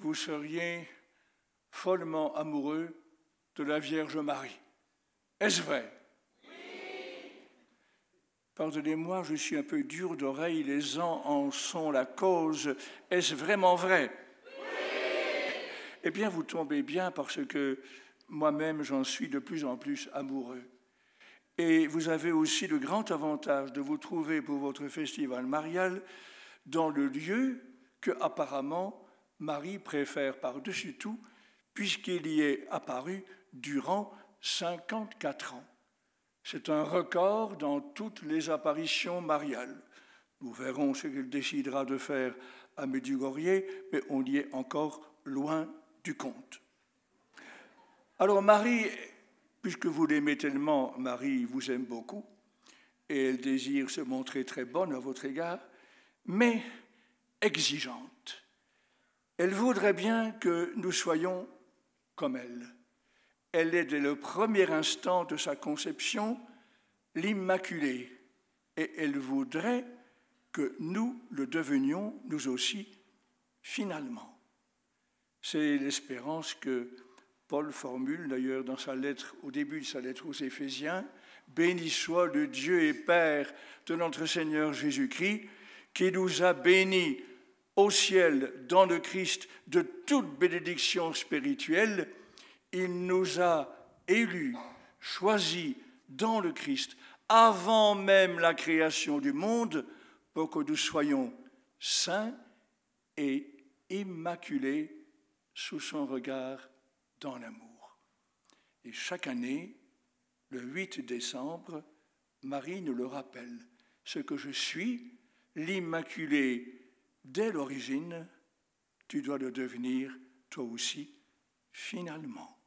vous seriez follement amoureux de la Vierge Marie. Est-ce vrai? Oui. Pardonnez-moi, je suis un peu dur d'oreille, les ans en sont la cause. Est-ce vraiment vrai? Oui. Eh bien, vous tombez bien parce que moi-même, j'en suis de plus en plus amoureux. Et vous avez aussi le grand avantage de vous trouver pour votre festival marial dans le lieu que, apparemment, Marie préfère par-dessus tout, puisqu'il y est apparu durant 54 ans. C'est un record dans toutes les apparitions mariales. Nous verrons ce qu'il décidera de faire à Medjugorje, mais on y est encore loin du compte. Alors Marie, puisque vous l'aimez tellement, Marie vous aime beaucoup, et elle désire se montrer très bonne à votre égard, mais exigeante. Elle voudrait bien que nous soyons comme elle. Elle est dès le premier instant de sa conception l'Immaculée, et elle voudrait que nous le devenions nous aussi finalement. C'est l'espérance que Paul formule d'ailleurs dans sa lettre, au début de sa lettre aux Éphésiens. « Béni soit le Dieu et Père de notre Seigneur Jésus-Christ, qui nous a bénis au ciel dans le Christ de toute bénédiction spirituelle. Il nous a élus, choisis dans le Christ, avant même la création du monde, pour que nous soyons saints et immaculés sous son regard dans l'amour. » Et chaque année, le 8 décembre, Marie nous le rappelle. Ce que je suis, l'Immaculée dès l'origine, tu dois le devenir toi aussi finalement.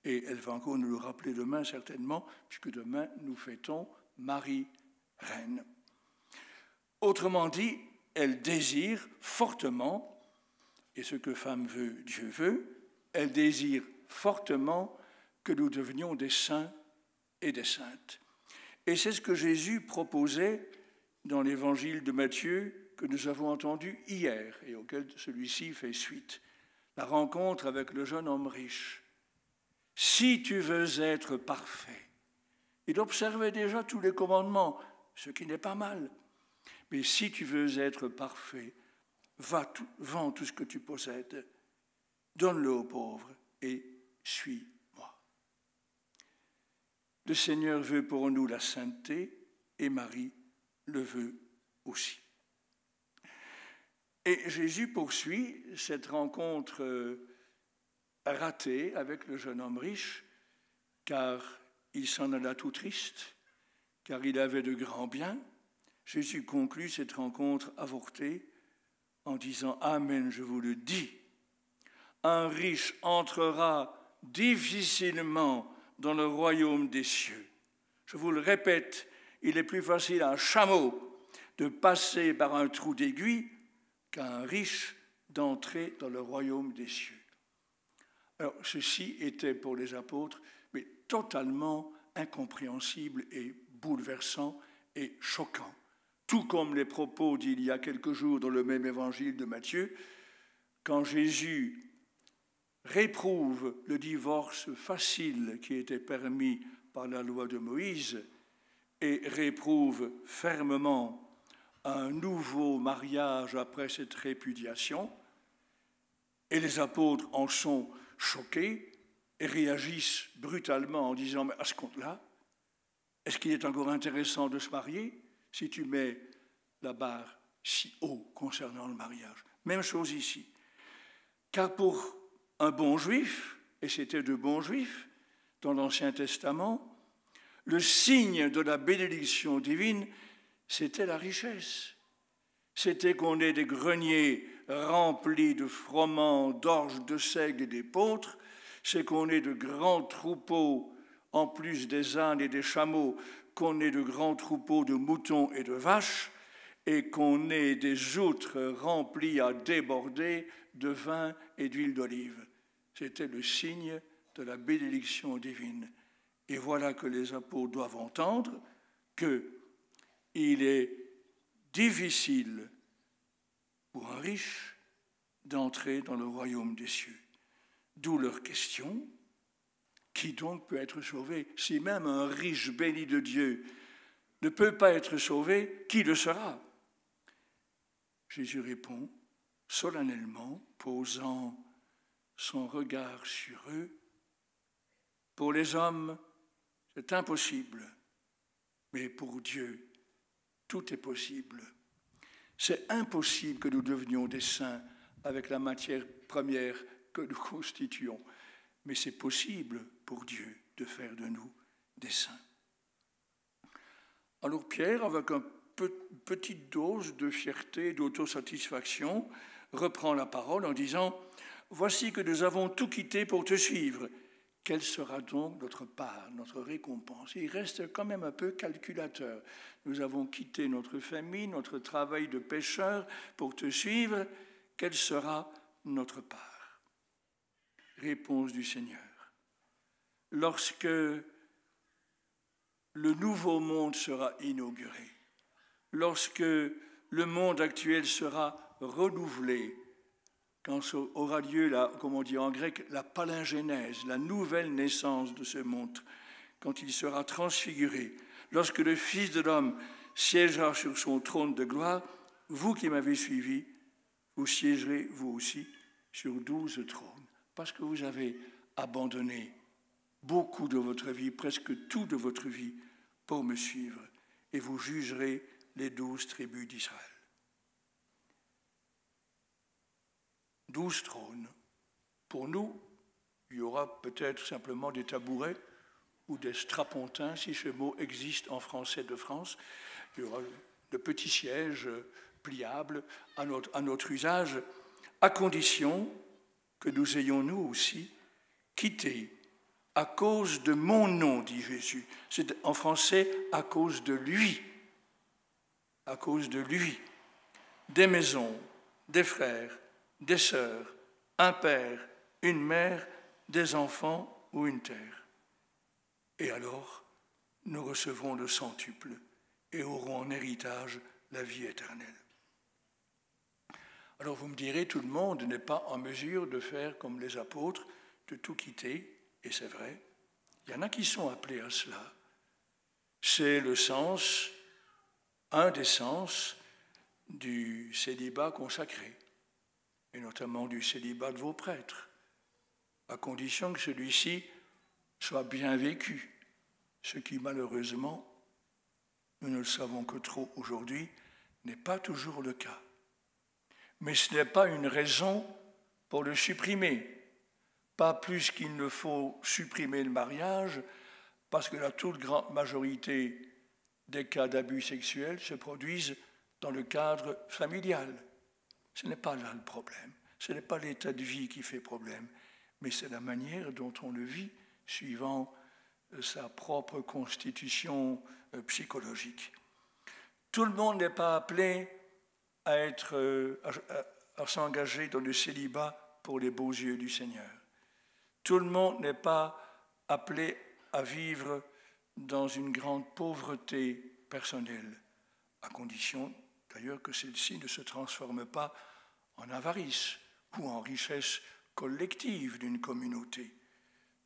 Et elle va encore nous le rappeler demain certainement, puisque demain nous fêtons Marie Reine. Autrement dit, elle désire fortement, et ce que femme veut, Dieu veut, elle désire fortement que nous devenions des saints et des saintes. Et c'est ce que Jésus proposait dans l'évangile de Matthieu que nous avons entendu hier et auquel celui-ci fait suite. La rencontre avec le jeune homme riche. Si tu veux être parfait, il observait déjà tous les commandements, ce qui n'est pas mal. Mais si tu veux être parfait, vends tout ce que tu possèdes, donne-le aux pauvres et suis-moi. Le Seigneur veut pour nous la sainteté et Marie le veut aussi. Et Jésus poursuit cette rencontre ratée avec le jeune homme riche, car il s'en alla tout triste, car il avait de grands biens. Jésus conclut cette rencontre avortée en disant « Amen, je vous le dis, un riche entrera difficilement dans le royaume des cieux. Je vous le répète, il est plus facile à un chameau de passer par un trou d'aiguille qu'à un riche d'entrer dans le royaume des cieux. » Alors, ceci était pour les apôtres, mais totalement incompréhensible et bouleversant et choquant. Tout comme les propos d'il y a quelques jours dans le même évangile de Matthieu, quand Jésus réprouve le divorce facile qui était permis par la loi de Moïse et réprouve fermement un nouveau mariage après cette répudiation, et les apôtres en sont choqués et réagissent brutalement en disant « Mais à ce compte-là, est-ce qu'il est encore intéressant de se marier si tu mets la barre si haut concernant le mariage ?» Même chose ici. Car pour un bon juif, et c'était de bons juifs dans l'Ancien Testament, le signe de la bénédiction divine, c'était la richesse. C'était qu'on ait des greniers remplis de froment, d'orge, de seigle et d'épeautres, c'est qu'on ait de grands troupeaux, en plus des ânes et des chameaux, qu'on ait de grands troupeaux de moutons et de vaches, et qu'on ait des outres remplies à déborder de vin et d'huile d'olive. C'était le signe de la bénédiction divine. Et voilà que les apôtres doivent entendre qu'il est difficile pour un riche d'entrer dans le royaume des cieux. D'où leur question, qui donc peut être sauvé? Si même un riche béni de Dieu ne peut pas être sauvé, qui le sera? Jésus répond solennellement, posant son regard sur eux. Pour les hommes, c'est impossible, mais pour Dieu, tout est possible. C'est impossible que nous devenions des saints avec la matière première que nous constituons, mais c'est possible pour Dieu de faire de nous des saints. Alors Pierre, avec une petite dose de fierté et d'autosatisfaction, reprend la parole en disant « Voici que nous avons tout quitté pour te suivre. Quelle sera donc notre part, notre récompense ?» Il reste quand même un peu calculateur. Nous avons quitté notre famille, notre travail de pêcheur pour te suivre. Quelle sera notre part? Réponse du Seigneur. Lorsque le nouveau monde sera inauguré, lorsque le monde actuel sera renouvelé, quand aura lieu, comme on dit en grec, la palingénèse, la nouvelle naissance de ce monde, quand il sera transfiguré, lorsque le Fils de l'homme siégera sur son trône de gloire, vous qui m'avez suivi, vous siégerez vous aussi sur 12 trônes, parce que vous avez abandonné beaucoup de votre vie, presque tout de votre vie, pour me suivre, et vous jugerez les 12 tribus d'Israël. 12 trônes. Pour nous, il y aura peut-être simplement des tabourets ou des strapontins, si ce mot existe en français de France. Il y aura de petits sièges pliables à notre usage, à condition que nous ayons nous aussi quitté à cause de mon nom, dit Jésus. C'est en français à cause de lui. À cause de lui. Des maisons, des frères, des sœurs, un père, une mère, des enfants ou une terre. Et alors, nous recevrons le centuple et aurons en héritage la vie éternelle. Alors vous me direz, tout le monde n'est pas en mesure de faire comme les apôtres, de tout quitter, et c'est vrai. Il y en a qui sont appelés à cela. C'est le sens, un des sens du célibat consacré, et notamment du célibat de vos prêtres, à condition que celui-ci soit bien vécu, ce qui malheureusement, nous ne le savons que trop aujourd'hui, n'est pas toujours le cas. Mais ce n'est pas une raison pour le supprimer, pas plus qu'il ne faut supprimer le mariage, parce que la toute grande majorité des cas d'abus sexuels se produisent dans le cadre familial. Ce n'est pas là le problème, ce n'est pas l'état de vie qui fait problème, mais c'est la manière dont on le vit suivant sa propre constitution psychologique. Tout le monde n'est pas appelé à s'engager dans le célibat pour les beaux yeux du Seigneur. Tout le monde n'est pas appelé à vivre dans une grande pauvreté personnelle, à condition d'ailleurs que celle-ci ne se transforme pas en avarice ou en richesse collective d'une communauté.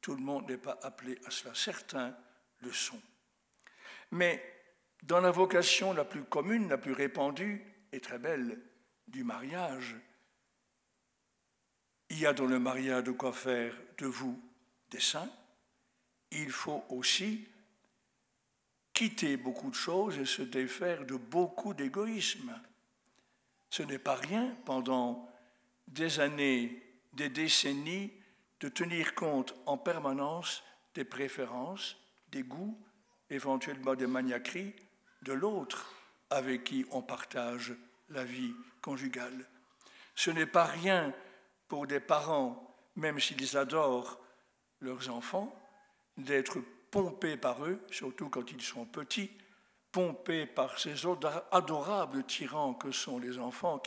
Tout le monde n'est pas appelé à cela, certains le sont. Mais dans la vocation la plus commune, la plus répandue et très belle du mariage, il y a dans le mariage de quoi faire de vous des saints. Il faut aussi quitter beaucoup de choses et se défaire de beaucoup d'égoïsme. Ce n'est pas rien pendant des années, des décennies, de tenir compte en permanence des préférences, des goûts, éventuellement des maniaqueries de l'autre avec qui on partage la vie conjugale. Ce n'est pas rien pour des parents, même s'ils adorent leurs enfants, d'être pompés par eux, surtout quand ils sont petits, pompés par ces adorables tyrans que sont les enfants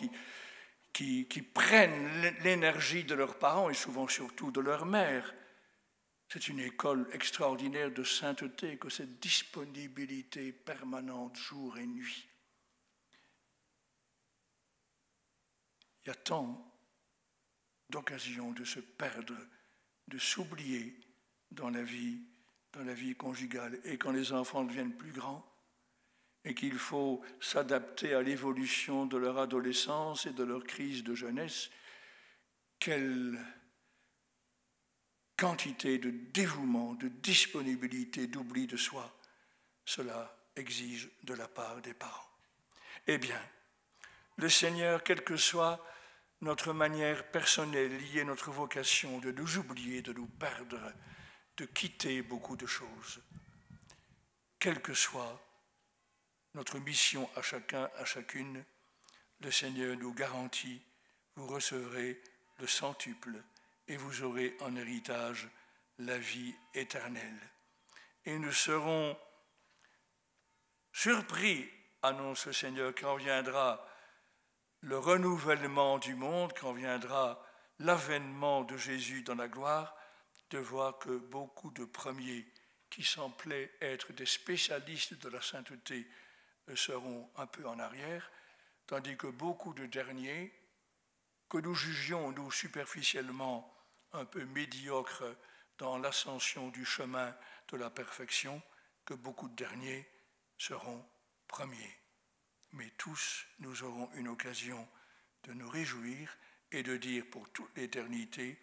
qui prennent l'énergie de leurs parents et souvent surtout de leur mère. C'est une école extraordinaire de sainteté que cette disponibilité permanente jour et nuit. Il y a tant d'occasion de se perdre, de s'oublier dans la vie conjugale. Et quand les enfants deviennent plus grands, et qu'il faut s'adapter à l'évolution de leur adolescence et de leur crise de jeunesse, quelle quantité de dévouement, de disponibilité, d'oubli de soi cela exige de la part des parents. Eh bien, le Seigneur, quelle que soit notre manière personnelle, liée à notre vocation de nous oublier, de nous perdre, de quitter beaucoup de choses, quelle que soit notre mission à chacun, à chacune, le Seigneur nous garantit, vous recevrez le centuple et vous aurez en héritage la vie éternelle. Et nous serons surpris, annonce le Seigneur, quand viendra le renouvellement du monde, quand viendra l'avènement de Jésus dans la gloire, de voir que beaucoup de premiers qui semblaient être des spécialistes de la sainteté seront un peu en arrière, tandis que beaucoup de derniers, que nous jugions, nous, superficiellement, un peu médiocres dans l'ascension du chemin de la perfection, que beaucoup de derniers seront premiers. Mais tous, nous aurons une occasion de nous réjouir et de dire pour toute l'éternité,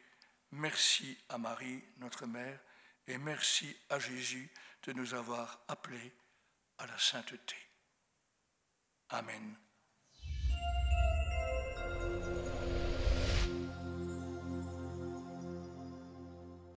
merci à Marie, notre mère, et merci à Jésus de nous avoir appelés à la sainteté. Amen.